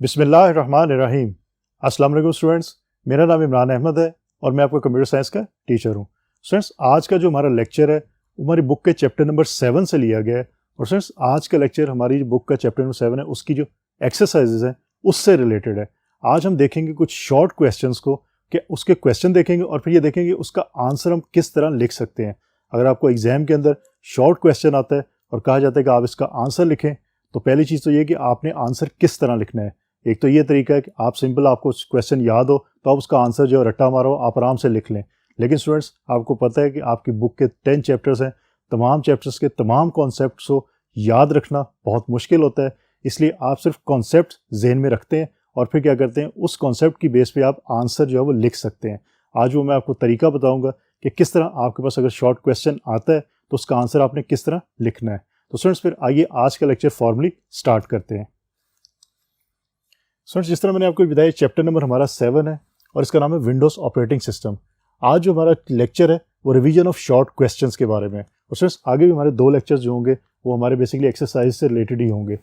बिस्मिल्लाहिर्रहमानिर्रहीम। अस्सलाम वालेकुम स्टूडेंट्स, मेरा नाम इमरान अहमद है और मैं आपका कंप्यूटर साइंस का टीचर हूँ। स्टूडेंट्स, आज का जो हमारा लेक्चर है वो हमारी बुक के चैप्टर नंबर 7 से लिया गया है। और स्टूडेंट्स, आज का लेक्चर हमारी बुक का चैप्टर नंबर 7 है, उसकी जो एक्सरसाइजेज हैं उससे रिलेटेड है। आज हम देखेंगे कुछ शॉर्ट क्वेश्चंस को, कि उसके क्वेश्चन देखेंगे और फिर ये देखेंगे उसका आंसर हम किस तरह लिख सकते हैं। अगर आपको एग्जाम के अंदर शॉर्ट क्वेश्चन आता है और कहा जाता है कि आप इसका आंसर लिखें, तो पहली चीज़ तो ये कि आपने आंसर किस तरह लिखना है। एक तो ये तरीका है कि आप सिंपल, आपको क्वेश्चन याद हो तो आप उसका आंसर जो रट्टा मारो, आप आराम से लिख लें। लेकिन स्टूडेंट्स, आपको पता है कि आपकी बुक के 10 चैप्टर्स हैं, तमाम चैप्टर्स के तमाम कॉन्सेप्ट्स को याद रखना बहुत मुश्किल होता है। इसलिए आप सिर्फ कॉन्सेप्ट जहन में रखते हैं और फिर क्या करते हैं, उस कॉन्सेप्ट की बेस पे आप आंसर जो है वो लिख सकते हैं। आज वो मैं आपको तरीका बताऊंगा कि किस तरह आपके पास अगर शॉर्ट क्वेश्चन आता है तो उसका आंसर आपने किस तरह लिखना है। तो स्टूडेंट्स, फिर आइए आज का लेक्चर फॉर्मली स्टार्ट करते हैं। स्टूडेंट्स, जिस तरह मैंने आपको बताया, चैप्टर नंबर हमारा 7 है और इसका नाम है विंडोज़ ऑपरेटिंग सिस्टम। आज जो हमारा लेक्चर है वो रिवीजन ऑफ शॉर्ट क्वेश्चंस के बारे में है। और स्टूडेंट्स, आगे भी हमारे 2 लेक्चर्स जो होंगे वो हमारे बेसिकली एक्सरसाइज से रिलेटेड ही होंगे।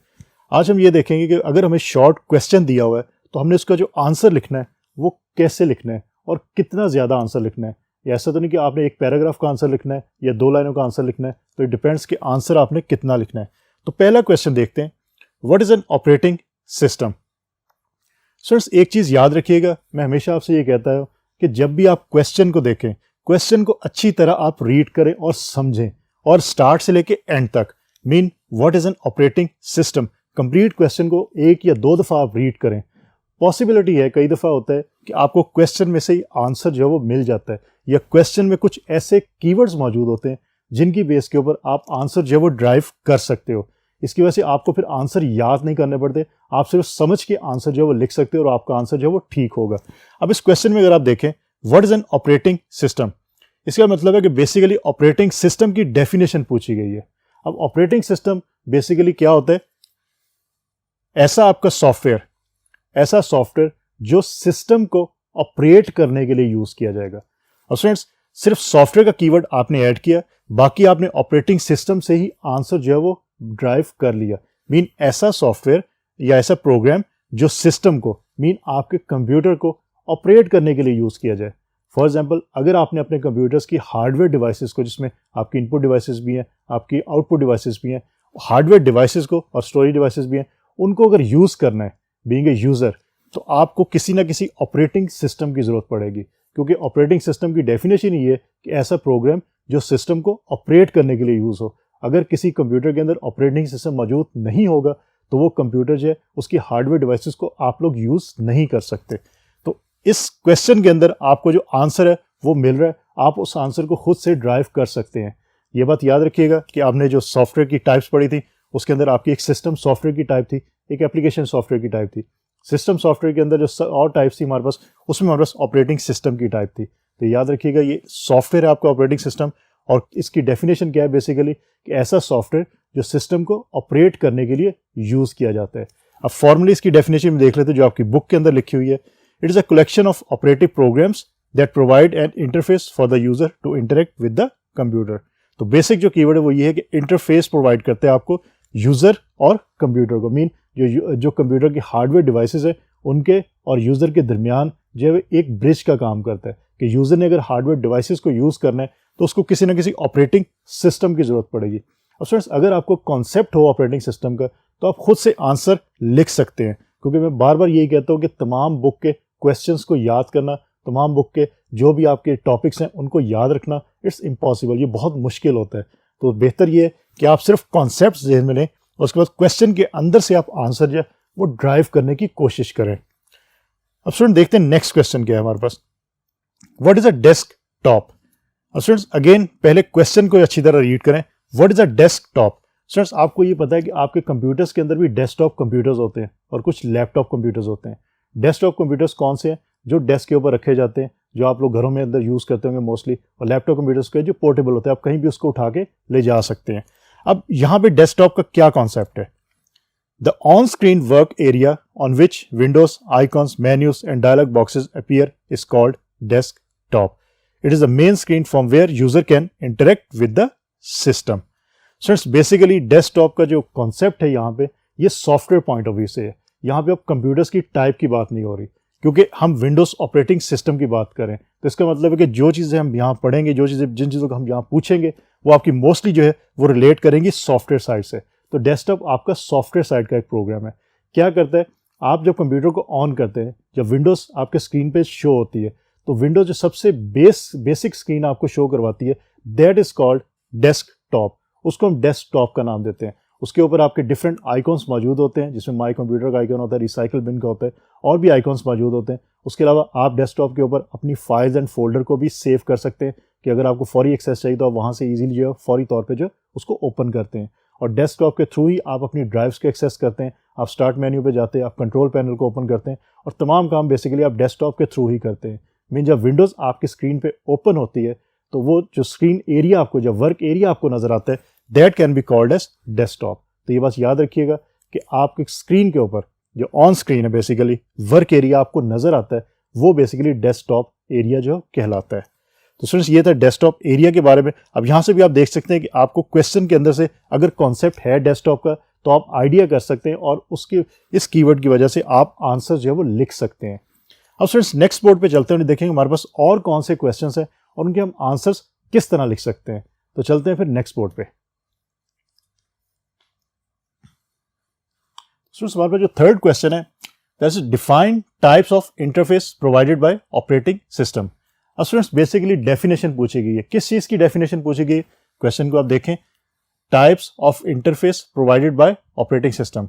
आज हम ये देखेंगे कि अगर हमें शॉर्ट क्वेश्चन दिया हुआ है तो हमने उसका जो आंसर लिखना है वो कैसे लिखना है और कितना ज़्यादा आंसर लिखना है। ऐसा तो नहीं कि आपने एक पैराग्राफ का आंसर लिखना है या 2 लाइनों का आंसर लिखना है, तो इट डिपेंड्स कि आंसर आपने कितना लिखना है। तो पहला क्वेश्चन देखते हैं, what is an operating system. Students, एक चीज़ याद रखिएगा, मैं हमेशा आपसे ये कहता हूँ कि जब भी आप क्वेश्चन को देखें, क्वेश्चन को अच्छी तरह आप रीड करें और समझें, और स्टार्ट से लेके एंड तक। Mean what is an operating system, complete question को 1 या 2 दफ़ा आप रीड करें। पॉसिबिलिटी है, कई दफ़ा होता है कि आपको क्वेश्चन में से ही आंसर जो है वो मिल जाता है, या क्वेश्चन में कुछ ऐसे कीवर्ड्स मौजूद होते हैं जिनकी बेस के ऊपर आप आंसर जो है वो ड्राइव कर सकते हो। इसकी वजह से आपको फिर आंसर याद नहीं करने पड़ते, आप सिर्फ समझ के आंसर जो है वो लिख सकते हो और आपका आंसर जो है वो ठीक होगा। अब इस क्वेश्चन में अगर आप देखें, what is an operating system, इसका मतलब है कि बेसिकली ऑपरेटिंग सिस्टम की डेफिनेशन पूछी गई है। अब ऑपरेटिंग सिस्टम बेसिकली क्या होता है, ऐसा सॉफ्टवेयर जो सिस्टम को ऑपरेट करने के लिए यूज किया जाएगा। और स्टूडेंट्स, सिर्फ सॉफ्टवेयर का कीवर्ड आपने ऐड किया, बाकी आपने ऑपरेटिंग सिस्टम से ही आंसर जो है वो ड्राइव कर लिया। मीन ऐसा सॉफ्टवेयर या ऐसा प्रोग्राम जो सिस्टम को, मीन आपके कंप्यूटर को ऑपरेट करने के लिए यूज किया जाए। फॉर एग्जाम्पल, अगर आपने अपने कंप्यूटर्स की हार्डवेयर डिवाइसेस को, जिसमें आपकी इनपुट डिवाइसेस भी हैं, आपकी आउटपुट डिवाइसेस भी हैं, हार्डवेयर डिवाइसेस को और स्टोरेज डिवाइसेस भी हैं, उनको अगर यूज करना है बीइंग ए यूजर, तो आपको किसी ना किसी ऑपरेटिंग सिस्टम की जरूरत पड़ेगी। क्योंकि ऑपरेटिंग सिस्टम की डेफिनेशन ये है कि ऐसा प्रोग्राम जो सिस्टम को ऑपरेट करने के लिए यूज हो। अगर किसी कंप्यूटर के अंदर ऑपरेटिंग सिस्टम मौजूद नहीं होगा तो वो कंप्यूटर जो है, उसकी हार्डवेयर डिवाइसेस को आप लोग यूज नहीं कर सकते। तो इस क्वेश्चन के अंदर आपको जो आंसर है वो मिल रहा है, आप उस आंसर को खुद से ड्राइव कर सकते हैं। ये बात याद रखिएगा कि आपने जो सॉफ्टवेयर की टाइप्स पढ़ी थी, उसके अंदर आपकी एक सिस्टम सॉफ्टवेयर की टाइप थी, एक एप्लीकेशन सॉफ्टवेयर की टाइप थी। सिस्टम सॉफ्टवेयर के अंदर जो और टाइप्स थी हमारे पास, उसमें हमारे पास ऑपरेटिंग सिस्टम की टाइप थी। तो याद रखिएगा, ये सॉफ्टवेयर है आपका ऑपरेटिंग सिस्टम, और इसकी डेफिनेशन क्या है बेसिकली, कि ऐसा सॉफ्टवेयर जो सिस्टम को ऑपरेट करने के लिए यूज किया जाता है। अब फॉर्मली इसकी डेफिनेशन में देख लेते हैं जो आपकी बुक के अंदर लिखी हुई है। It is a collection of operative programs that provide an interface for the user to interact with the computer. तो बेसिक जो कीवर्ड है वो ये है कि इंटरफेस प्रोवाइड करते हैं आपको यूजर और कंप्यूटर को। मीन जो कंप्यूटर की हार्डवेयर डिवाइसेस है उनके और यूजर के दरमियान जो है एक ब्रिज का काम करता है, कि यूजर ने अगर हार्डवेयर डिवाइसेस को यूज करना है तो उसको किसी ना किसी ऑपरेटिंग सिस्टम की जरूरत पड़ेगी। अब स्टूडेंट्स, अगर आपको कॉन्सेप्ट हो ऑपरेटिंग सिस्टम का तो आप खुद से आंसर लिख सकते हैं। क्योंकि मैं बार बार यही कहता हूँ कि तमाम बुक के क्वेश्चंस को याद करना, तमाम बुक के जो भी आपके टॉपिक्स हैं उनको याद रखना, इट्स इम्पॉसिबल, ये बहुत मुश्किल होता है। तो बेहतर ये है कि आप सिर्फ कॉन्सेप्ट जहन में लें और उसके बाद क्वेश्चन के अंदर से आप आंसर जो है वो ड्राइव करने की कोशिश करें। अब स्टूडेंट, देखते हैं नेक्स्ट क्वेश्चन क्या है हमारे पास, व्हाट इज अ डेस्कटॉप। और स्टूडेंट्स, अगेन पहले क्वेश्चन को अच्छी तरह रीड करें, what is a desktop. Students, आपको ये पता है कि आपके कंप्यूटर्स के अंदर भी डेस्कटॉप कंप्यूटर्स होते हैं और कुछ लैपटॉप कंप्यूटर्स होते हैं। डेस्कटॉप कंप्यूटर्स कौन से हैं, जो डेस्क के ऊपर रखे जाते हैं, जो आप लोग घरों में अंदर यूज करते होंगे मोस्टली, और लैपटॉप कंप्यूटर्स के जो पोर्टेबल होते हैं, आप कहीं भी उसको उठा के ले जा सकते हैं। अब यहाँ पे डेस्कटॉप का क्या कॉन्सेप्ट है, the on screen work area on which windows, icons, menus and dialog boxes appear is called desktop. It is the main screen from where user can interact with the system. Students, basically desktop का जो concept है यहाँ पे, ये software point of view से है यहाँ पे अब कंप्यूटर्स की टाइप की बात नहीं हो रही, क्योंकि हम विंडोज़ ऑपरेटिंग सिस्टम की बात करें। तो इसका मतलब है कि जो चीज़ें हम यहाँ पढ़ेंगे, जिन चीज़ों को हम यहाँ पूछेंगे, वो आपकी मोस्टली जो है वो रिलेट करेंगी सॉफ्टवेयर साइड से। तो डेस्कटॉप आपका सॉफ्टवेयर साइड का एक प्रोग्राम है। क्या करता है, आप जब कंप्यूटर को ऑन करते हैं, जब विंडोज़ आपके स्क्रीन पे शो होती है, तो विंडोज़ जो सबसे बेसिक स्क्रीन आपको शो करवाती है, दैट इज़ कॉल्ड डेस्कटॉप। उसको हम डेस्कटॉप का नाम देते हैं। उसके ऊपर आपके डिफरेंट आइकॉन्स मौजूद होते हैं, जिसमें माई कंप्यूटर का आइकॉन होता है, रिसाइकल बिन का होता है, और भी आइकॉन्स मौजूद होते हैं। उसके अलावा आप डेस्कटॉप के ऊपर अपनी फाइल्स एंड फोल्डर को भी सेव कर सकते हैं कि अगर आपको फौरी एक्सेस चाहिए तो आप वहाँ से इजीली जो है फौरी तौर पे जो उसको ओपन करते हैं। और डेस्कटॉप के थ्रू ही आप अपनी ड्राइव्स को एक्सेस करते हैं। आप स्टार्ट मेन्यू पे जाते हैं, आप कंट्रोल पैनल को ओपन करते हैं, और तमाम काम बेसिकली आप डेस्कटॉप के थ्रू ही करते हैं। मीन जब विंडोज़ आपकी स्क्रीन पे ओपन होती है, तो वो जो स्क्रीन एरिया आपको, जब वर्क एरिया आपको नजर आता है, that can be called as desktop. तो ये बात याद रखिएगा कि आपके स्क्रीन के ऊपर जो ऑन स्क्रीन है, बेसिकली वर्क एरिया आपको नजर आता है, वो बेसिकली डेस्कटॉप एरिया जो कहलाता है। तो स्टूडेंट्स, ये था डेस्कटॉप एरिया के बारे में। अब यहाँ से भी आप देख सकते हैं कि आपको क्वेश्चन के अंदर से अगर कॉन्सेप्ट है डेस्कटॉप का, तो आप आइडिया कर सकते हैं और उसके इस कीवर्ड की वजह से आप आंसर जो है वो लिख सकते हैं। अब स्टूडेंट्स, नेक्स्ट बोर्ड पे चलते हैं, देखेंगे हमारे पास और कौन से क्वेश्चंस हैं और उनके हम आंसर्स किस तरह लिख सकते हैं। तो चलते हैं फिर नेक्स्ट बोर्ड पे। स्टूडेंट्स, हमारे पास जो थर्ड क्वेश्चन है, that is define types of interface provided by operating system. अब स्टूडेंट्स, बेसिकली डेफिनेशन पूछी गई है। किस चीज की डेफिनेशन पूछी गई है? क्वेश्चन को आप देखें, types of interface provided by operating system,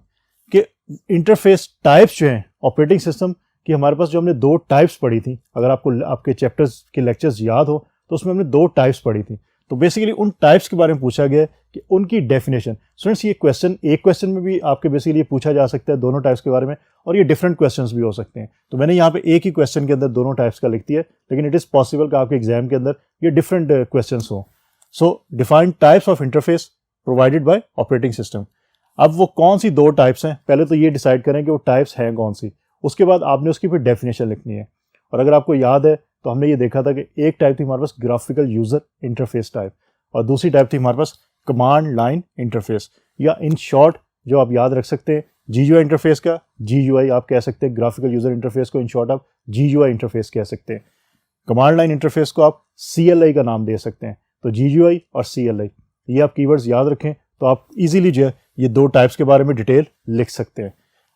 के इंटरफेस टाइप्स जो हैं ऑपरेटिंग सिस्टम की, हमारे पास जो हमने दो टाइप्स पढ़ी थी, अगर आपको आपके चैप्टर्स के लेक्चर्स याद हो तो उसमें हमने दो टाइप्स पढ़ी थी। तो बेसिकली उन टाइप्स के बारे में पूछा गया है कि उनकी डेफिनेशन। स्टूडेंट्स, ये क्वेश्चन एक क्वेश्चन में भी आपके बेसिकली पूछा जा सकता है दोनों टाइप्स के बारे में, और ये डिफरेंट क्वेश्चंस भी हो सकते हैं। तो मैंने यहाँ पे एक ही क्वेश्चन के अंदर दोनों टाइप्स का लिख दिया है, लेकिन इट इज़ पॉसिबल कि आपके एग्जाम के अंदर ये डिफरेंट क्वेश्चंस हो। सो define types of interface provided by operating system. अब वो कौन सी दो टाइप्स हैं, पहले तो ये डिसाइड करें कि वो टाइप्स हैं कौन सी, उसके बाद आपने उसकी फिर डेफिनेशन लिखनी है। और अगर आपको याद है तो हमने ये देखा था कि एक टाइप थी हमारे पास ग्राफिकल यूजर इंटरफेस टाइप, और दूसरी टाइप थी हमारे पास कमांड लाइन इंटरफेस, या इन शॉर्ट जो आप याद रख सकते हैं GUI इंटरफेस का GUI आप कह सकते हैं, ग्राफिकल यूजर इंटरफेस को इन शॉर्ट आप GUI इंटरफेस कह सकते हैं। कमांड लाइन इंटरफेस को आप CLI का नाम दे सकते हैं। तो GUI और CLI, ये आप कीवर्ड्स याद रखें तो आप इजीली जो है ये दो टाइप्स के बारे में डिटेल लिख सकते हैं।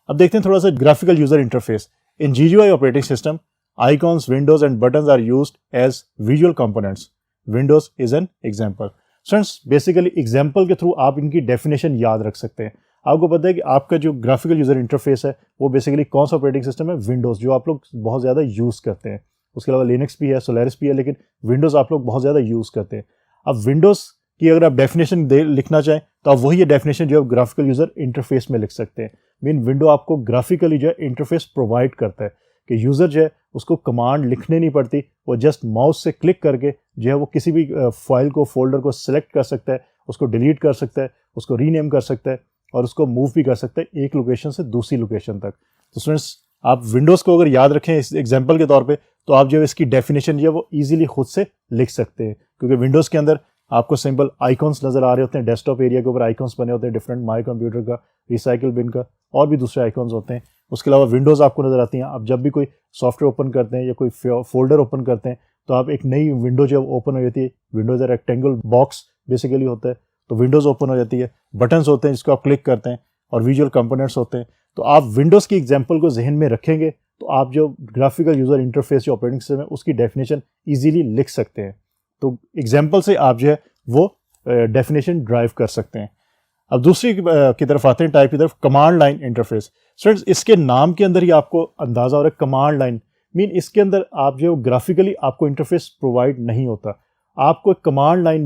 अब देखते हैं थोड़ा सा graphical user interface. In GUI operating system, icons, windows and buttons are used as visual components. Windows is an example. Friends, basically example के थ्रू आप इनकी डेफिनेशन याद रख सकते हैं। आपको पता है कि आपका जो ग्राफिकल यूजर इंटरफेस है वो बेसिकली कौन सा ऑपरेटिंग सिस्टम है? विंडोज़, जो आप लोग बहुत ज़्यादा यूज़ करते हैं। उसके अलावा लिनक्स भी है, सोलारिस भी है, लेकिन विंडोज़ आप लोग बहुत ज़्यादा यूज़ करते हैं। अब विंडोज़ की अगर आप डेफिनेशन लिखना चाहें तो आप वही डेफिनेशन जो है ग्राफिकल यूजर इंटरफेस में लिख सकते हैं। मीन विंडो आपको ग्राफिकली जो है इंटरफेस प्रोवाइड करता है कि यूज़र जो है उसको कमांड लिखने नहीं पड़ती, वो जस्ट माउस से क्लिक करके जो है वो किसी भी फाइल को, फोल्डर को सिलेक्ट कर सकता है, उसको डिलीट कर सकता है, उसको रीनेम कर सकता है, और उसको मूव भी कर सकता है एक लोकेशन से दूसरी लोकेशन तक। तो स्टूडेंट्स, आप विंडोज़ को अगर याद रखें इस एग्जाम्पल के तौर पे, तो आप जो है इसकी डेफिनेशन जो है वो ईजिली खुद से लिख सकते हैं, क्योंकि विंडोज़ के अंदर आपको सिंपल आइकॉन्स नज़र आ रहे होते हैं। डेस्कटॉप एरिया के ऊपर आइकॉन्स बने होते हैं डिफरेंट, माई कंप्यूटर का, रिसाइकिल बिन का, और भी दूसरे आइकॉन्स होते हैं। उसके अलावा विंडोज़ आपको नज़र आती हैं। आप जब भी कोई सॉफ्टवेयर ओपन करते हैं या कोई फोल्डर ओपन करते हैं तो आप एक नई विंडो जब ओपन हो जाती है, विंडोज़ रेक्टेंगल बॉक्स बेसिकली होता है, तो विंडोज़ ओपन हो जाती है। बटन्स होते हैं जिसको आप क्लिक करते हैं, और विजुअल कंपोनेंट्स होते हैं। तो आप विंडोज़ की एग्जाम्पल को जहन में रखेंगे तो आप जो ग्राफिकल यूजर इंटरफेस जो ऑपरेटिंग सिस्टम है उसकी डेफिनेशन ईजिली लिख सकते हैं। तो एग्जाम्पल से आप जो है वो डेफिनेशन ड्राइव कर सकते हैं। अब दूसरी की तरफ आते हैं, टाइप की तरफ, कमांड लाइन इंटरफेस। फ्रेंड्स, इसके नाम के अंदर ही आपको अंदाज़ा हो रहा है कमांड लाइन, मीन इसके अंदर आप जो ग्राफिकली आपको इंटरफेस प्रोवाइड नहीं होता, आपको एक कमांड लाइन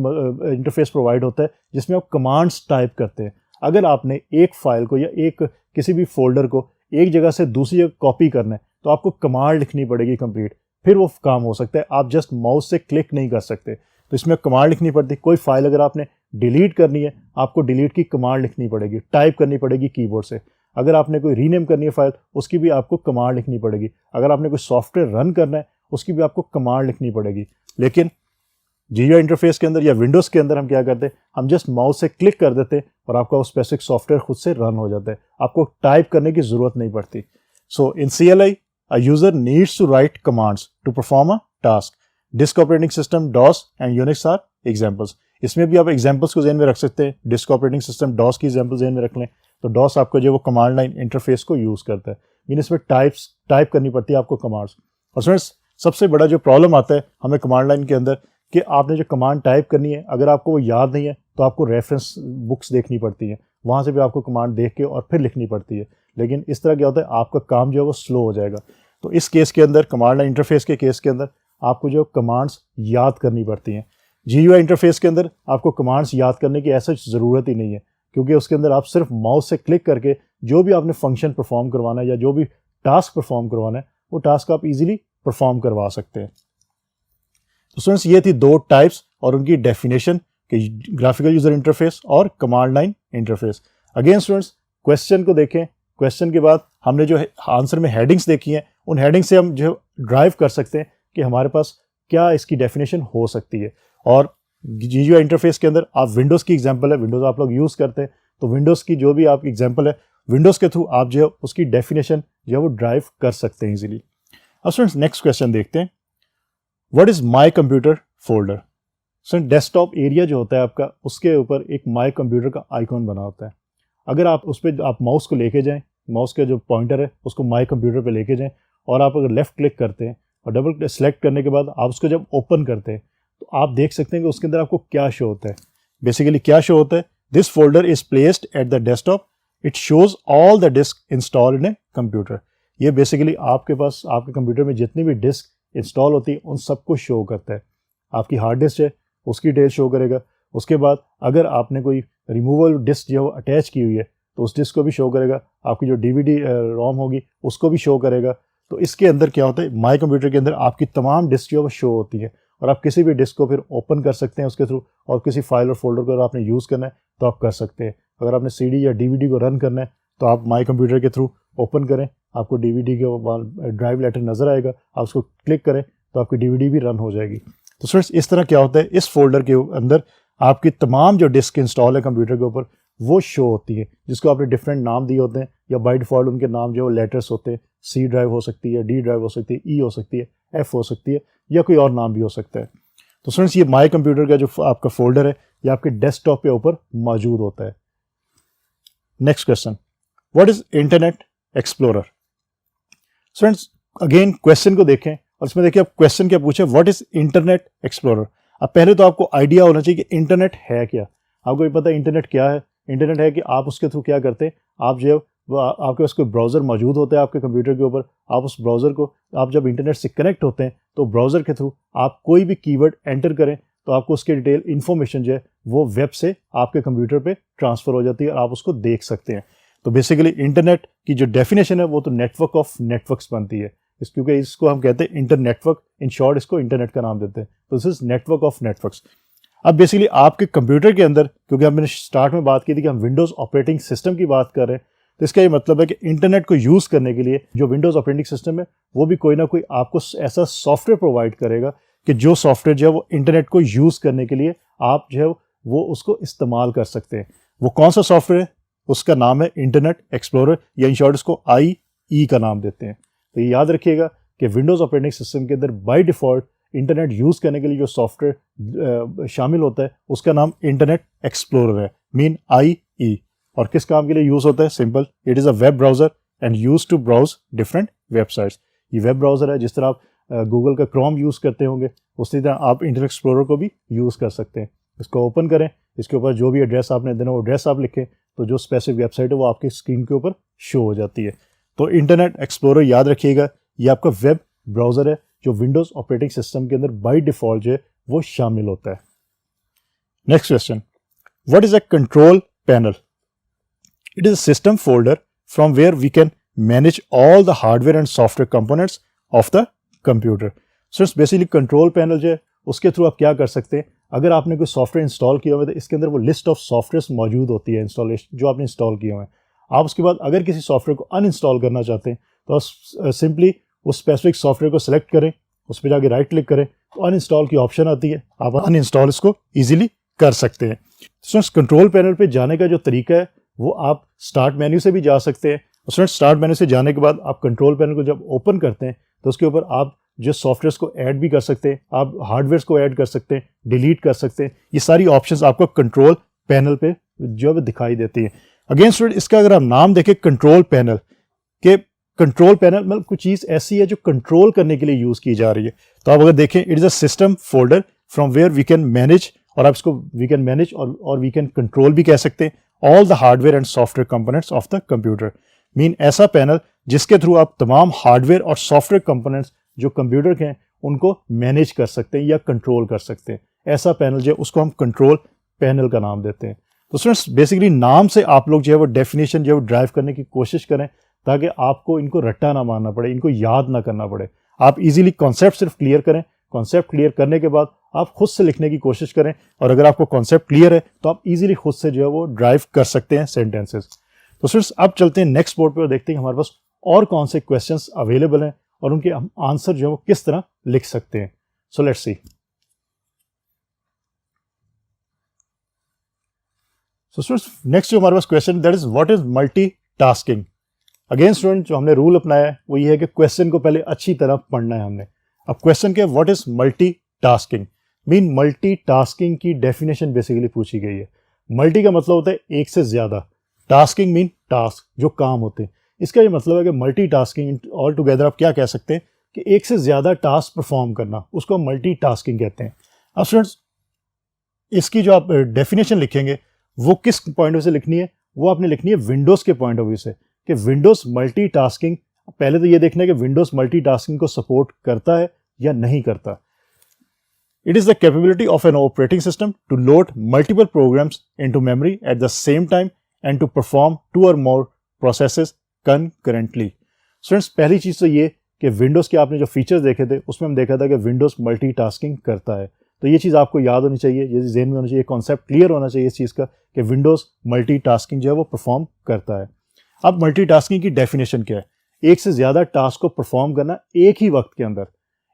इंटरफेस प्रोवाइड होता है जिसमें आप कमांड्स टाइप करते हैं। अगर आपने एक फाइल को या एक किसी भी फोल्डर को एक जगह से दूसरी जगह कॉपी करना है तो आपको कमांड लिखनी पड़ेगी कंप्लीट, फिर वो काम हो सकता है। आप जस्ट माउस से क्लिक नहीं कर सकते, तो इसमें कमांड लिखनी पड़ती है। कोई फाइल अगर आपने डिलीट करनी है, आपको डिलीट की कमांड लिखनी पड़ेगी, टाइप करनी पड़ेगी कीबोर्ड से। अगर आपने कोई रीनेम करनी है फाइल, उसकी भी आपको कमांड लिखनी पड़ेगी। अगर आपने कोई सॉफ्टवेयर रन करना है, उसकी भी आपको कमांड लिखनी पड़ेगी। लेकिन GUI इंटरफेस के अंदर या विंडोज़ के अंदर हम क्या करते हैं, हम जस्ट माउस से क्लिक कर देते हैं और आपका वो स्पेसिफिक सॉफ्टवेयर खुद से रन हो जाता है, आपको टाइप करने की ज़रूरत नहीं पड़ती। सो इन CLI a user needs to write commands to perform a task. Disk operating system, DOS and Unix are examples. इसमें भी आप एग्जाम्पल्स को ज़हन में रख सकते हैं। डिस्क ऑपरेटिंग सिस्टम DOS की एग्जाम्पल ज़हन में रख लें तो DOS आपको जो वो कमांड लाइन इंटरफेस को यूज़ करता है, मीन इसमें टाइप करनी पड़ती है आपको कमांड्स। और फ्रेंड्स सबसे बड़ा जो प्रॉब्लम आता है हमें कमांड लाइन के अंदर कि आपने जो कमांड टाइप करनी है अगर आपको वो याद नहीं है तो आपको रेफरेंस बुक्स देखनी पड़ती हैं, वहाँ से भी आपको कमांड देख के और फिर लिखनी पड़ती है। लेकिन इस तरह क्या होता है, आपका काम जो है वो स्लो हो जाएगा। तो इस केस के अंदर कमांड लाइन इंटरफेस के केस के अंदर आपको जो कमांड्स याद करनी पड़ती हैं। GUI इंटरफेस के अंदर आपको कमांड्स याद करने की ऐसा ज़रूरत ही नहीं है, क्योंकि उसके अंदर आप सिर्फ माउस से क्लिक करके जो भी आपने फंक्शन परफॉर्म करवाना है या जो भी टास्क परफॉर्म करवाना है वो टास्क आप इजीली परफॉर्म करवा सकते हैं। तो स्टूडेंट्स ये थी दो टाइप्स और उनकी डेफिनेशन कि ग्राफिकल यूजर इंटरफेस और command line interface. Again students question को देखें, क्वेश्चन के बाद हमने जो आंसर में हेडिंग्स देखी हैं उन हेडिंग से हम जो ड्राइव कर सकते हैं कि हमारे पास क्या इसकी डेफिनेशन हो सकती है। और GUI इंटरफेस के अंदर आप विंडोज़ की एग्जांपल है, विंडोज़ आप लोग यूज़ करते हैं तो विंडोज़ की जो भी आप एग्जांपल है विंडोज़ के थ्रू आप जो है उसकी डेफिनेशन जो है वो ड्राइव कर सकते हैं इजीली। अब स्टूडेंट्स नेक्स्ट क्वेश्चन देखते हैं, what is my computer folder. So desktop area जो होता है आपका उसके ऊपर एक माई कंप्यूटर का आइकॉन बना होता है। अगर आप उस पर आप माउस को लेके जाएं, माउस का जो पॉइंटर है उसको माई कंप्यूटर पे लेके जाएं और आप अगर लेफ्ट क्लिक करते हैं और डबल सेलेक्ट करने के बाद आप उसको जब ओपन करते हैं तो आप देख सकते हैं कि उसके अंदर आपको क्या शो होता है। बेसिकली क्या शो होता है, this folder is placed at the desktop, it shows all the disk install in a computer. ये बेसिकली आपके पास आपके कंप्यूटर में जितनी भी डिस्क इंस्टॉल होती है उन सबको शो करता है। आपकी हार्ड डिस्क है उसकी डिटेल शो करेगा, उसके बाद अगर आपने कोई रिमूवल डिस्क जो है अटैच की हुई है तो उस डिस्क को भी शो करेगा, आपकी जो DVD रोम होगी उसको भी शो करेगा। तो इसके अंदर क्या होता है, माई कंप्यूटर के अंदर आपकी तमाम डिस्क जो है वो शो होती है और आप किसी भी डिस्क को फिर ओपन कर सकते हैं उसके थ्रू, और किसी फाइल और फोल्डर को अगर आपने यूज़ करना है तो आप कर सकते हैं। अगर आपने CD या DVD को रन करना है तो आप माई कंप्यूटर के थ्रू ओपन करें, आपको DVD के ड्राइव लेटर नज़र आएगा, आप उसको क्लिक करें तो आपकी DVD भी रन हो जाएगी। तो फ्रेंड्स इस तरह क्या होता है, इस फोल्डर के अंदर आपकी तमाम जो डिस्क इंस्टॉल है कंप्यूटर के ऊपर वो शो होती है, जिसको आपने डिफरेंट नाम दिए होते हैं या बाय डिफ़ॉल्ट उनके नाम जो लेटर्स होते हैं, C ड्राइव हो सकती है, D ड्राइव हो सकती है, E हो सकती है, F हो सकती है या कोई और नाम भी हो सकता है। तो फ्रेंड्स ये माई कंप्यूटर का जो आपका फोल्डर है ये आपके डेस्कटॉप के ऊपर मौजूद होता है। Next question, what is internet explorer. Friends again question को देखें और इसमें देखिए आप क्वेश्चन क्या पूछे, व्हाट इज इंटरनेट एक्सप्लोरर। अब पहले तो आपको आइडिया होना चाहिए कि इंटरनेट है क्या। आपको ये पता है इंटरनेट क्या है, इंटरनेट है कि आप उसके थ्रू क्या करते हैं, आप जो आपके पास कोई ब्राउज़र मौजूद होता है आपके कंप्यूटर के ऊपर, आप उस ब्राउज़र को आप जब इंटरनेट से कनेक्ट होते हैं तो ब्राउज़र के थ्रू आप कोई भी कीवर्ड एंटर करें तो आपको उसकी डिटेल इन्फॉर्मेशन जो है वो वेब से आपके कंप्यूटर पे ट्रांसफ़र हो जाती है और आप उसको देख सकते हैं। तो बेसिकली इंटरनेट की जो डेफिनेशन है वो तो नेटवर्क ऑफ नेटवर्क्स बनती है, क्योंकि इसको हम कहते हैं इंटरनेटवर्क, इन शॉर्ट इसको इंटरनेट का नाम देते हैं। तो this is network of networks. अब बेसिकली आपके कंप्यूटर के अंदर, क्योंकि हमने स्टार्ट में बात की थी कि हम विंडोज़ ऑपरेटिंग सिस्टम की बात कर रहे हैं, तो इसका ये मतलब है कि इंटरनेट को यूज़ करने के लिए जो विंडोज़ ऑपरेटिंग सिस्टम है वो भी कोई ना कोई आपको ऐसा सॉफ्टवेयर प्रोवाइड करेगा कि जो सॉफ्टवेयर जो है वो इंटरनेट को यूज़ करने के लिए आप जो है वो उसको इस्तेमाल कर सकते हैं। वो कौन सा सॉफ्टवेयर है, उसका नाम है इंटरनेट एक्सप्लोरर, या इन शॉर्ट इसको IE का नाम देते हैं। तो ये याद रखिएगा कि विंडोज़ ऑपरेटिंग सिस्टम के अंदर बाय डिफ़ॉल्ट इंटरनेट यूज़ करने के लिए जो सॉफ्टवेयर शामिल होता है उसका नाम इंटरनेट एक्सप्लोरर है, मीन IE। और किस काम के लिए यूज़ होता है, simple, it is a web browser and use to browse different websites. ये वेब ब्राउज़र है, जिस तरह आप गूगल का क्रोम यूज़ करते होंगे उसी तरह आप इंटरनेट एक्सप्लोरर को भी यूज़ कर सकते हैं। इसको ओपन करें, इसके ऊपर जो भी एड्रेस आपने देना वो एड्रेस आप लिखें तो जो स्पेसिफिक वेबसाइट है वो आपकी स्क्रीन के ऊपर शो हो जाती है। तो इंटरनेट एक्सप्लोरर याद रखिएगा, ये आपका वेब ब्राउज़र है जो विंडोज़ ऑपरेटिंग सिस्टम के अंदर बाय डिफ़ॉल्ट जो है वो शामिल होता है। Next question, what is a control panel. It is a system folder from where we can manage all the hardware and software components of the computer. So it's basically control panel जो है उसके through आप क्या कर सकते हैं, अगर आपने कोई सॉफ्टवेयर इंस्टॉल किया हुआ है तो इसके अंदर वो लिस्ट ऑफ सॉफ्टवेयर मौजूद होती है इंस्टॉलेशन जो आपने इंस्टॉल किए हुए हैं। आप उसके बाद अगर किसी सॉफ्टवेयर को अनइंस्टॉल करना चाहते हैं तो सिंपली उस स्पेसिफिक सॉफ्टवेयर को सिलेक्ट करें, उस पर जाके राइट क्लिक करें, अनइंस्टॉल की ऑप्शन आती है, आप अनइंस्टॉल इसको ईजिली कर सकते हैं। स्टूडेंट्स कंट्रोल पैनल पे जाने का जो तरीका है वो आप स्टार्ट मेन्यू से भी जा सकते हैं। स्टूडेंट्स स्टार्ट मेन्यू से जाने के बाद आप कंट्रोल पैनल को जब ओपन करते हैं तो उसके ऊपर आप जो सॉफ्टवेयर को ऐड भी कर सकते हैं, आप हार्डवेयर को ऐड कर सकते हैं, डिलीट कर सकते हैं। ये सारी ऑप्शंस आपको कंट्रोल पैनल पे जो है दिखाई देती है। अगेन स्टूडेंट इसका अगर आप नाम देखें कंट्रोल पैनल के, कंट्रोल पैनल मतलब कुछ चीज़ ऐसी है जो कंट्रोल करने के लिए यूज़ की जा रही है। तो आप अगर देखें it is a system folder from where we can manage, और आप इसको वी कैन मैनेज और वी कैन कंट्रोल भी कह सकते हैं all the hardware and software components of the computer. Mean ऐसा पैनल जिसके थ्रू आप तमाम हार्डवेयर और सॉफ्टवेयर कंपोनेंट्स जो कंप्यूटर के हैं उनको मैनेज कर सकते हैं या कंट्रोल कर सकते हैं। ऐसा पैनल जो है उसको हम कंट्रोल पैनल का नाम देते हैं। तो स्टूडेंट्स बेसिकली नाम से आप लोग जो है वो डेफिनेशन जो है ड्राइव करने की कोशिश करें ताकि आपको इनको रट्टा ना मारना पड़े, इनको याद ना करना पड़े। आप इजीली कॉन्सेप्ट सिर्फ क्लियर करें, कॉन्सेप्ट क्लियर करने के बाद आप खुद से लिखने की कोशिश करें, और अगर आपको कॉन्सेप्ट क्लियर है तो आप इजीली खुद से जो है वो ड्राइव कर सकते हैं सेंटेंसेस। तो स्टूडेंट्स अब चलते हैं नेक्स्ट बोर्ड पे और देखते हैं हमारे पास और कौन से क्वेश्चंस अवेलेबल हैं और उनके हम आंसर जो है वो किस तरह लिख सकते हैं। So let's see. So students next जो हमारे पास question that is what is multitasking. Again student जो हमने रूल अपनाया है वो ये है कि क्वेश्चन को पहले अच्छी तरह पढ़ना है हमने। अब क्वेश्चन क्या है, what is multitasking. Mean multitasking की डेफिनेशन बेसिकली पूछी गई है। मल्टी का मतलब होता है एक से ज्यादा, टास्किंग मीन टास्क जो काम होते हैं। इसका ये मतलब है कि मल्टीटास्किंग ऑल टुगेदर आप क्या कह सकते हैं कि एक से ज्यादा टास्क परफॉर्म करना, उसको मल्टीटास्किंग कहते हैं। अब स्टूडेंट्स इसकी जो आप डेफिनेशन लिखेंगे वो किस पॉइंट ऑफ व्यू से लिखनी है, वो आपने लिखनी है विंडोज के पॉइंट ऑफ व्यू से कि विंडोज मल्टीटास्किंग, पहले तो ये देखना है कि विंडोज मल्टीटास्किंग को सपोर्ट करता है या नहीं करता। It is the capability of an operating system to load multiple programs into memory at the same time and to perform 2 or more processes concurrently. Students पहली चीज तो ये कि विंडोज के आपने जो फीचर्स देखे थे उसमें हम देखा था कि विंडोज मल्टीटास्किंग करता है। तो ये चीज़ आपको याद होनी चाहिए, ये जेहन में होना चाहिए, कॉन्सेप्ट क्लियर होना चाहिए इस चीज़ का कि विंडोज मल्टीटास्किंग जो है वो परफॉर्म करता है। अब मल्टीटास्किंग की डेफिनेशन क्या है, एक से ज़्यादा टास्क को परफॉर्म करना एक ही वक्त के अंदर।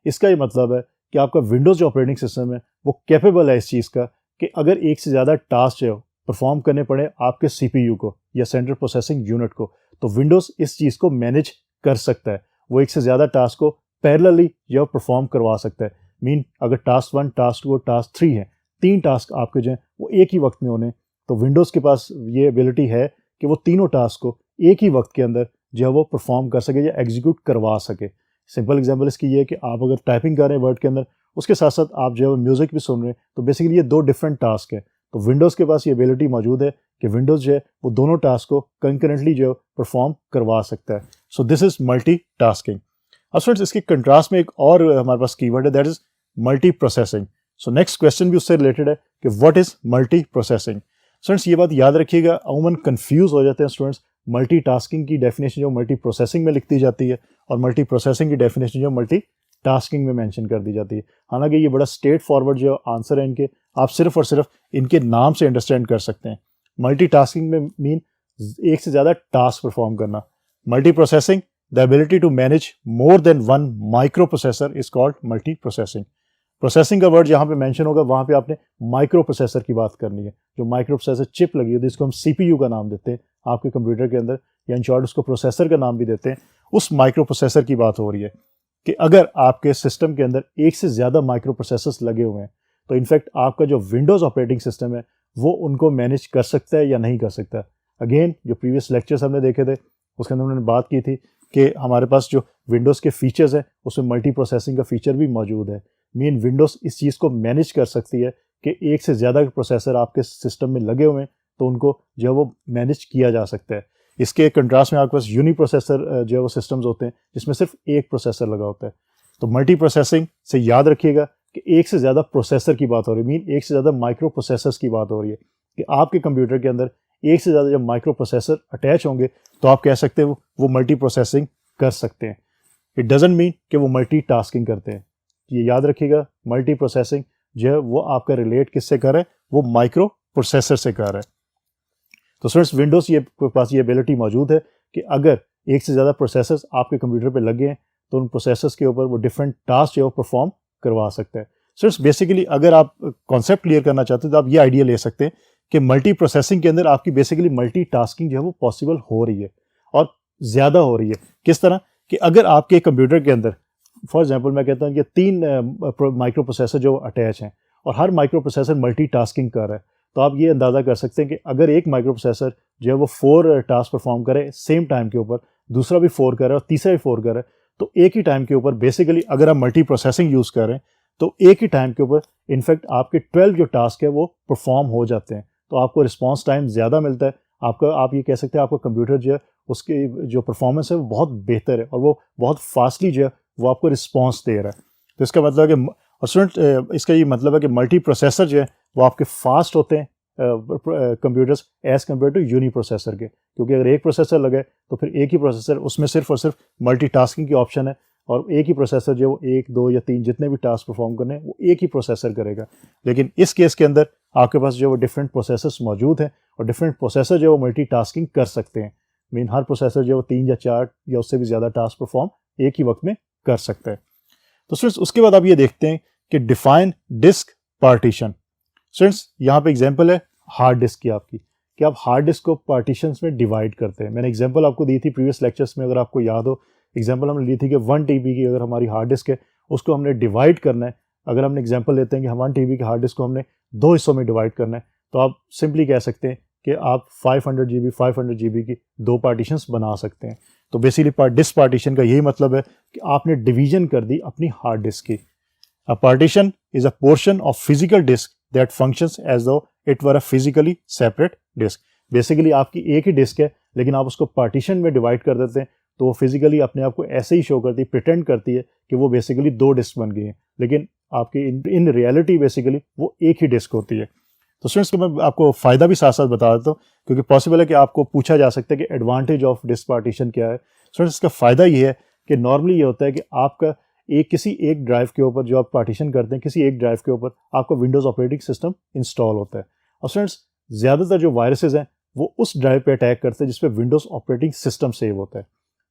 इसका ये मतलब है कि आपका विंडोज जो ऑपरेटिंग सिस्टम है वो कैपेबल है इस चीज़ का कि अगर एक से ज़्यादा टास्क जो परफॉर्म करने पड़े आपके CPU को या सेंट्रल प्रोसेसिंग यूनिट को, तो विंडोज इस चीज़ को मैनेज कर सकता है। वो एक से ज़्यादा टास्क को पैरेलली जो परफॉर्म करवा सकता है। मीन अगर टास्क 1, टास्क 2 और टास्क 3 है, 3 टास्क आपके जो हैं वो एक ही वक्त में होने, तो विंडोज़ के पास ये एबिलिटी है कि वो तीनों टास्क को एक ही वक्त के अंदर जो है वो परफॉर्म कर सके या एग्जीक्यूट करवा सके। सिंपल एग्जांपल इसकी ये है कि आप अगर टाइपिंग कर रहे हैं वर्ड के अंदर, उसके साथ साथ आप जो है म्यूज़िक भी सुन रहे हैं, तो बेसिकली ये 2 डिफरेंट टास्क हैं। तो विंडोज़ के पास ये एबिलिटी मौजूद है कि विंडोज़ जो है वो दोनों टास्क को कंकरेंटली जो है परफॉर्म करवा सकता है। So this is multitasking. अब फ्रेंड्स इसके कंट्रास्ट में एक और हमारे पास कीवर्ड है that is multi processing. So next question भी उससे रिलेटेड है कि what is multi processing. Students ये बात याद रखिएगा, अमूमन कंफ्यूज हो जाते हैं स्टूडेंट्स। मल्टीटास्किंग की डेफिनेशन जो मल्टी प्रोसेसिंग में लिख दी जाती है और मल्टी प्रोसेसिंग की डेफिनेशन जो मल्टी टास्किंग में मेंशन कर दी जाती है। हालांकि ये बड़ा स्ट्रेट फॉरवर्ड जो आंसर है इनके, आप सिर्फ और सिर्फ इनके नाम से अंडरस्टैंड कर सकते हैं। मल्टीटास्किंग में मीन एक से ज़्यादा टास्क परफॉर्म करना। Multiprocessing the ability to manage more than 1 microprocessor is called multiprocessing. Processing का वर्ड जहाँ पे मेंशन होगा वहाँ पे आपने माइक्रो प्रोसेसर की बात करनी है। जो माइक्रो प्रोसेसर चिप लगी है जिसको हम CPU का नाम देते हैं आपके कंप्यूटर के अंदर, या इन शॉर्ट उसको प्रोसेसर का नाम भी देते हैं, उस माइक्रो प्रोसेसर की बात हो रही है कि अगर आपके सिस्टम के अंदर एक से ज़्यादा माइक्रो प्रोसेसर्स लगे हुए हैं तो इनफैक्ट आपका जो विंडोज़ ऑपरेटिंग सिस्टम है वो उनको मैनेज कर सकता है या नहीं कर सकता। अगेन जो प्रीवियस लेक्चर्स हमने देखे थे उसके अंदर उन्होंने बात की थी कि हमारे पास जो विंडोज़ के फीचर्स हैं उसमें मल्टी प्रोसेसिंग का फीचर भी मौजूद है। मीन विंडोज़ इस चीज़ को मैनेज कर सकती है कि एक से ज़्यादा प्रोसेसर आपके सिस्टम में लगे हुए हैं तो उनको जो है वो मैनेज किया जा सकता है। इसके कंट्रास्ट में आपके पास यूनी प्रोसेसर जो है वो सिस्टम्स होते हैं जिसमें सिर्फ एक प्रोसेसर लगा होता है। तो मल्टी प्रोसेसिंग से याद रखिएगा कि एक से ज़्यादा प्रोसेसर की बात हो रही है, मीन एक से ज़्यादा माइक्रो प्रोसेसर्स की बात हो रही है कि आपके कंप्यूटर के अंदर एक से ज़्यादा जब माइक्रो प्रोसेसर अटैच होंगे तो आप कह सकते हैं वो मल्टी प्रोसेसिंग कर सकते हैं। इट डजंट मीन कि वो मल्टी टास्किंग करते हैं। ये याद रखिएगा, मल्टी प्रोसेसिंग जो है वो आपका रिलेट किससे कर रहा है, वो माइक्रो प्रोसेसर से कर रहा है। तो स्टूडेंट्स विंडोज़ ये पास ये एबिलिटी मौजूद है कि अगर एक से ज़्यादा प्रोसेसर्स आपके कंप्यूटर पे लगे हैं तो उन प्रोसेसर्स के ऊपर वो डिफरेंट टास्क जो है परफॉर्म करवा सकता है। सो बेसिकली अगर आप कॉन्सेप्ट क्लियर करना चाहते हैं तो आप ये आइडिया ले सकते हैं कि मल्टी प्रोसेसिंग के अंदर आपकी बेसिकली मल्टी टास्किंग जो है वो पॉसिबल हो रही है और ज़्यादा हो रही है। किस तरह कि अगर आपके कंप्यूटर के अंदर फॉर एग्जांपल मैं कहता हूँ कि 3 माइक्रो प्रोसेसर जो अटैच हैं और हर माइक्रो प्रोसेसर मल्टी टास्किंग कर रहा है, तो आप ये अंदाज़ा कर सकते हैं कि अगर एक माइक्रो प्रोसेसर जो है वो 4 टास्क परफॉर्म करे सेम टाइम के ऊपर, दूसरा भी 4 कर रहा है और तीसरा भी 4 कर रहा है, तो एक ही टाइम के ऊपर बेसिकली अगर आप मल्टी प्रोसेसिंग यूज़ कर रहे हैं तो एक ही टाइम के ऊपर इनफैक्ट आपके 12 जो टास्क है वो परफॉर्म हो जाते हैं। तो आपको रिस्पॉन्स टाइम ज़्यादा मिलता है। आप ये कह सकते हैं आपका कंप्यूटर जो है उसकी जो परफॉर्मेंस है वो बहुत बेहतर है और वो बहुत फास्टली जो है वो आपको रिस्पॉन्स दे रहा है। तो इसका मतलब है कि और स्टूडेंट इसका ये मतलब है कि मल्टी प्रोसेसर जो है वो आपके फास्ट होते हैं computers as compare to uniprocessor के, क्योंकि अगर एक प्रोसेसर लगे तो फिर एक ही प्रोसेसर उसमें सिर्फ और सिर्फ मल्टीटास्किंग की ऑप्शन है और एक ही प्रोसेसर जो 1, 2 या 3 जितने भी टास्क परफॉर्म करने हैं वो एक ही प्रोसेसर करेगा। लेकिन इस केस के अंदर आपके पास जो वो डिफरेंट प्रोसेसर्स मौजूद हैं और डिफरेंट प्रोसेसर जो वो मल्टीटास्किंग कर सकते हैं। मीन हर प्रोसेसर जो 3 या 4 या उससे भी ज़्यादा टास्क परफॉर्म एक ही वक्त में कर सकता है। तो स्टूडेंट्स उसके बाद आप ये देखते हैं कि डिफाइन डिस्क पार्टीशन। स्टूडेंट्स यहाँ पे एग्जांपल है हार्ड डिस्क की आपकी, कि आप हार्ड डिस्क को पार्टीशंस में डिवाइड करते हैं। मैंने एग्जांपल आपको दी थी प्रीवियस लेक्चर्स में, अगर आपको याद हो एग्जांपल हमने ली थी कि 1 TB की अगर हमारी हार्ड डिस्क है उसको हमने डिवाइड करना है। अगर हमने एग्जांपल लेते हैं कि 1 TB की हार्ड डिस्क को हमने 2 हिस्सों में डिवाइड करना है, तो आप सिंपली कह सकते हैं कि आप 500 GB की 2 पार्टीशंस बना सकते हैं। तो बेसिकली डिस्क पार्टीशन का यही मतलब है कि आपने डिवीजन कर दी अपनी हार्ड डिस्क की। A partition is a portion of physical disk that functions as though it were a physically separate disk. Basically आपकी एक ही डिस्क है लेकिन आप उसको पार्टीशन में डिवाइड कर देते हैं तो वो फिजिकली अपने आप को ऐसे ही शो करती है, प्रिटेंड करती है कि वो बेसिकली 2 डिस्क बन गई हैं, लेकिन आपकी इन रियलिटी बेसिकली वो एक ही डिस्क होती है। तो स्टूडेंट्स मैं आपको फ़ायदा भी साथ साथ बता देता हूँ, क्योंकि पॉसिबल है कि आपको पूछा जा सकता है कि एडवांटेज ऑफ डिस्क पार्टीशन क्या है। स्टूडेंट्स इसका फ़ायदा ये है कि नॉर्मली ये होता है कि आपका किसी एक ड्राइव के ऊपर जो आप पार्टीशन करते हैं, किसी एक ड्राइव के ऊपर आपका विंडोज़ ऑपरेटिंग सिस्टम इंस्टॉल होता है। और स्टूडेंट्स ज़्यादातर जो वायरसेस हैं वो उस ड्राइव पे अटैक करते हैं जिस पे विंडोज़ ऑपरेटिंग सिस्टम सेव होता है।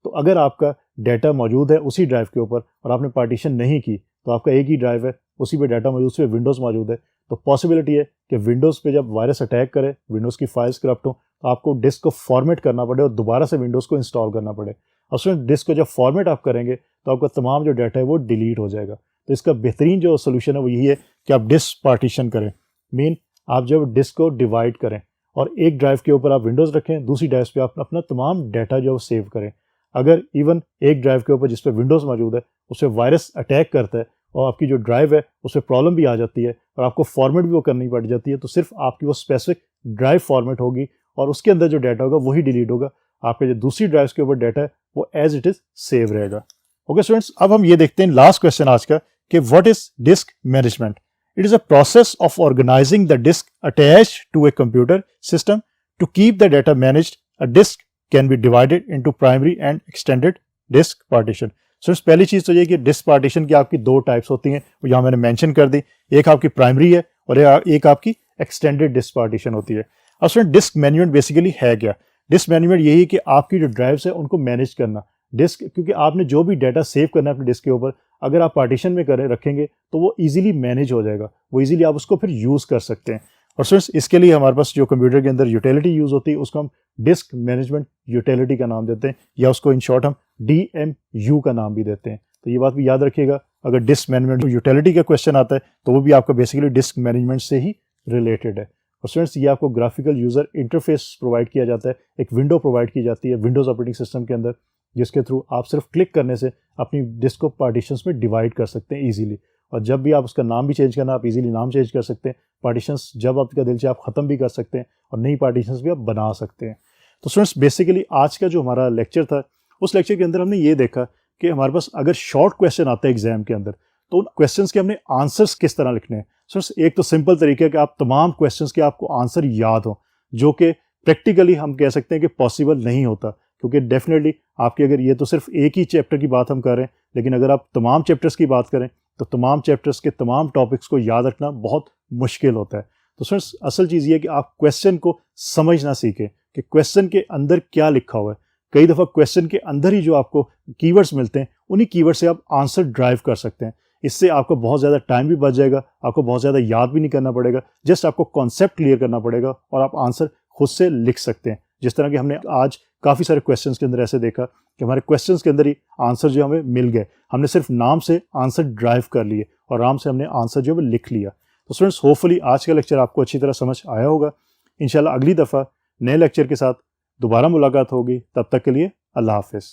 तो अगर आपका डाटा मौजूद है उसी ड्राइव के ऊपर और आपने पार्टीशन नहीं की, तो आपका एक ही ड्राइव है, उसी पे डाटा मौजूद, उसी पे विंडोज़ मौजूद है, तो पॉसिबिलिटी है कि विंडोज़ पे जब वायरस अटैक करे, विंडोज़ की फाइल्स करप्ट हो, तो आपको डिस्क को फॉर्मेट करना पड़े और दोबारा से विंडोज़ को इंस्टॉल करना पड़े। और उसमें डिस्क को जब फॉर्मेट आप करेंगे तो आपका तमाम जो डाटा है वो डिलीट हो जाएगा। तो इसका बेहतरीन जो सोल्यूशन है वो यही है कि आप डिस्क पार्टीशन करें। मीन आप जब डिस्क को डिवाइड करें और एक ड्राइव के ऊपर आप विंडोज़ रखें, दूसरी ड्राइव पे आप अपना तमाम डाटा जो सेव करें। अगर इवन एक ड्राइव के ऊपर जिस पे विंडोज़ मौजूद है उस पर वायरस अटैक करता है और आपकी जो ड्राइव है उस पर प्रॉब्लम भी आ जाती है और आपको फॉर्मेट भी वो करनी पड़ जाती है, तो सिर्फ आपकी वो स्पेसिफिक ड्राइव फॉर्मेट होगी और उसके अंदर जो डाटा होगा वही डिलीट होगा। आपके जो दूसरी ड्राइव के ऊपर डाटा है वो एज इट इज़ सेव रहेगा। ओके स्टूडेंट्स, अब हम ये देखते हैं लास्ट क्वेश्चन आज का कि what is disk management. It is a process of organising the disk attached to a computer system to keep the data managed. A disk can be divided into primary and extended disk partition. So पहली चीज़ तो ये कि disk partition की आपकी 2 types होती हैं, वो यहाँ मैंने मेंशन कर दी। एक आपकी प्राइमरी है और एक आपकी एक्सटेंडेड डिस्क पार्टीशन होती है। अब स्टूडेंट डिस्क मैनेजमेंट बेसिकली है क्या? डिस्क मैनेजमेंट यही है कि आपकी जो ड्राइव्स है उनको मैनेज करना। डिस्क, क्योंकि आपने जो भी डाटा सेव करना है अपने डिस्क के ऊपर, अगर आप पार्टीशन में रखेंगे तो वो ईजिली मैनेज हो जाएगा, वो ईजिली आप उसको फिर यूज़ कर सकते हैं। और स्टूडेंट्स इसके लिए हमारे पास जो कंप्यूटर के अंदर यूटिलिटी यूज़ होती है उसको हम डिस्क मैनेजमेंट यूटिलिटी का नाम देते हैं, या उसको इन शॉर्ट हम DMU का नाम भी देते हैं। तो ये बात भी याद रखिएगा, अगर डिस्क मैनेजमेंट यूटिलिटी का क्वेश्चन आता है तो वो भी आपका बेसिकली डिस्क मैनेजमेंट से ही रिलेटेड है। और स्टूडेंट्स ये आपको ग्राफिकल यूज़र इंटरफेस प्रोवाइड किया जाता है, एक विंडो प्रोवाइड की जाती है विंडोज़ ऑपरेटिंग सिस्टम के अंदर, जिसके थ्रू आप सिर्फ क्लिक करने से अपनी डिस्क को पार्टीशंस में डिवाइड कर सकते हैं ईजिली। और जब भी आप उसका नाम भी चेंज करना, आप इजीली नाम चेंज कर सकते हैं। पार्टीशंस जब आपका दिल चाहे आप ख़त्म भी कर सकते हैं और नई पार्टीशंस भी आप बना सकते हैं। तो स्टूडेंट्स बेसिकली आज का जो हमारा लेक्चर था उस लेक्चर के अंदर हमने ये देखा कि हमारे पास अगर शॉर्ट क्वेश्चन आता है एग्जाम के अंदर तो उन क्वेश्चंस के हमने आंसर्स किस तरह लिखने हैं। स्टूडेंट्स एक तो सिंपल तरीका है कि आप तमाम क्वेश्चंस के आपको आंसर याद हो, जो कि प्रैक्टिकली हम कह सकते हैं कि पॉसिबल नहीं होता, क्योंकि डेफिनेटली आपके अगर ये तो सिर्फ एक ही चैप्टर की बात हम कर रहे हैं, लेकिन अगर आप तमाम चैप्टर्स की बात करें तो तमाम चैप्टर्स के तमाम टॉपिक्स को याद रखना बहुत मुश्किल होता है। तो फ्रेंड्स असल चीज़ ये है कि आप क्वेश्चन को समझना सीखें कि क्वेश्चन के अंदर क्या लिखा हुआ है। कई दफ़ा क्वेश्चन के अंदर ही जो आपको कीवर्ड्स मिलते हैं उन्हीं कीवर्ड से आप आंसर ड्राइव कर सकते हैं। इससे आपको बहुत ज़्यादा टाइम भी बच जाएगा, आपको बहुत ज़्यादा याद भी नहीं करना पड़ेगा, जस्ट आपको कॉन्सेप्ट क्लियर करना पड़ेगा और आप आंसर खुद से लिख सकते हैं। जिस तरह कि हमने आज काफ़ी सारे क्वेश्चंस के अंदर ऐसे देखा कि हमारे क्वेश्चंस के अंदर ही आंसर जो हमें मिल गए, हमने सिर्फ नाम से आंसर ड्राइव कर लिए और आराम से हमने आंसर जो है लिख लिया। तो स्टूडेंट्स, होपफुली आज का लेक्चर आपको अच्छी तरह समझ आया होगा। इंशाल्लाह अगली दफ़ा नए लेक्चर के साथ दोबारा मुलाकात होगी। तब तक के लिए अल्लाह हाफिज़।